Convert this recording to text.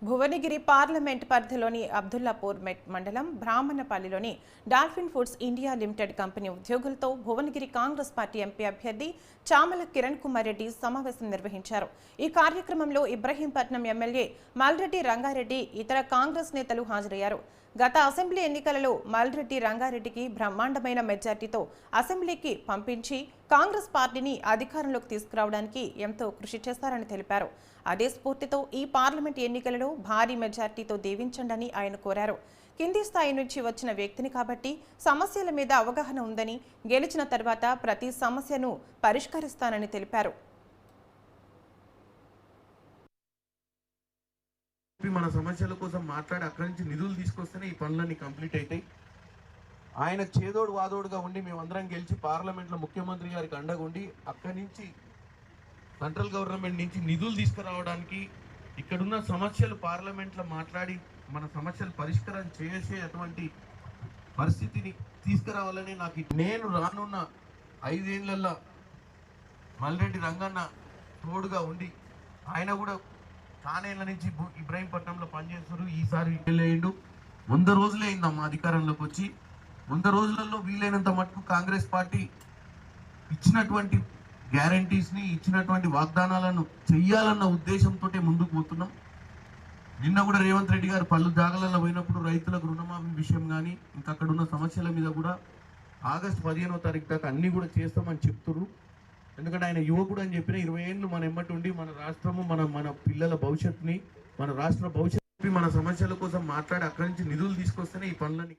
Bhuvanagiri parliament పరిధిలోని అబ్దుల్లాపూర్ మండలం బ్రాహ్మణపల్లిలోని Dolphin Foods India Limited company ఉద్యోగులతో భువనగిరి కాంగ్రెస్ పార్టీ ఎంపీ అభ్యర్థి చామల కిరణ్ కుమార్ రెడ్డి సమావేశం నిర్వహించారు. ఈ కార్యక్రమంలో ఇబ్రహీంపట్నం ఎమ్మెల్యే మల్రెడ్డి రంగారెడ్డి ఇతర కాంగ్రెస్ నేతలు హాజరయ్యారు. గత అసెంబ్లీ ఎన్నికలలో మల్రెడ్డి రంగారెడ్డికి బ్రహ్మాండమైన మెజార్టీతో అసెంబ్లీకి పంపించి కాంగ్రెస్ పార్టీని అధికారంలోకి తీసుకురావడానికి ఎంతో కృషి చేశారని తెలిపారు. అదే స్ఫూర్తితో ఈ పార్లమెంట్ ఎన్నికలలో భారీ మెజార్టీతో దీవించండని ఆయన కోరారు. కింది స్థాయి నుంచి వచ్చిన వ్యక్తిని కాబట్టి సమస్యల మీద అవగాహన ఉందని, గెలిచిన తర్వాత ప్రతి సమస్యను పరిష్కరిస్తానని తెలిపారు. మన సమస్యల కోసం మాట్లాడి అక్కడి నుంచి నిధులు తీసుకొస్తేనే ఈ పనులన్నీ కంప్లీట్ అవుతాయి. ఆయన చేదోడు వాదోడుగా ఉండి మేమందరం గెలిచి పార్లమెంట్లో ముఖ్యమంత్రి గారికి అండగా ఉండి అక్కడి నుంచి సెంట్రల్ గవర్నమెంట్ నుంచి నిధులు తీసుకురావడానికి ఇక్కడున్న సమస్యలు పార్లమెంట్లో మాట్లాడి మన సమస్యలు పరిష్కారం చేసేటువంటి పరిస్థితిని తీసుకురావాలని నేను రానున్న 5 ఏళ్లలో మల్రెడ్డి రంగన్న తోడుగా ఉండి ఆయన కూడా తానేళ్ల నుంచి ఇబ్రహీంపట్నంలో పనిచేస్తారు. ఈసారి వెళ్ళేయండు 100 రోజులే అయిందమ్మా అధికారంలోకి వచ్చి. 100 రోజులలో వీలైనంత మటుకు కాంగ్రెస్ పార్టీ ఇచ్చినటువంటి గ్యారంటీస్ని ఇచ్చినటువంటి వాగ్దానాలను చెయ్యాలన్న ఉద్దేశంతో ముందుకు పోతున్నాం. నిన్న కూడా రేవంత్ రెడ్డి గారు పలు జాగాలలో పోయినప్పుడు రైతులకు రుణమాఫీ విషయం కానీ ఇంకా అక్కడ ఉన్న సమస్యల మీద కూడా ఆగస్టు 15వ తారీఖు దాకా అన్నీ కూడా చేస్తామని చెప్తున్నారు. ఎందుకంటే ఆయన యువకుడు అని చెప్పిన 20 ఏళ్ళు మన ఎమ్మటి ఉండి మన రాష్ట్రము మన పిల్లల భవిష్యత్తుని మన రాష్ట్ర భవిష్యత్తు మన సమస్యల కోసం మాట్లాడి అక్కడి నుంచి నిధులు తీసుకొస్తేనే ఈ పనులన్నీ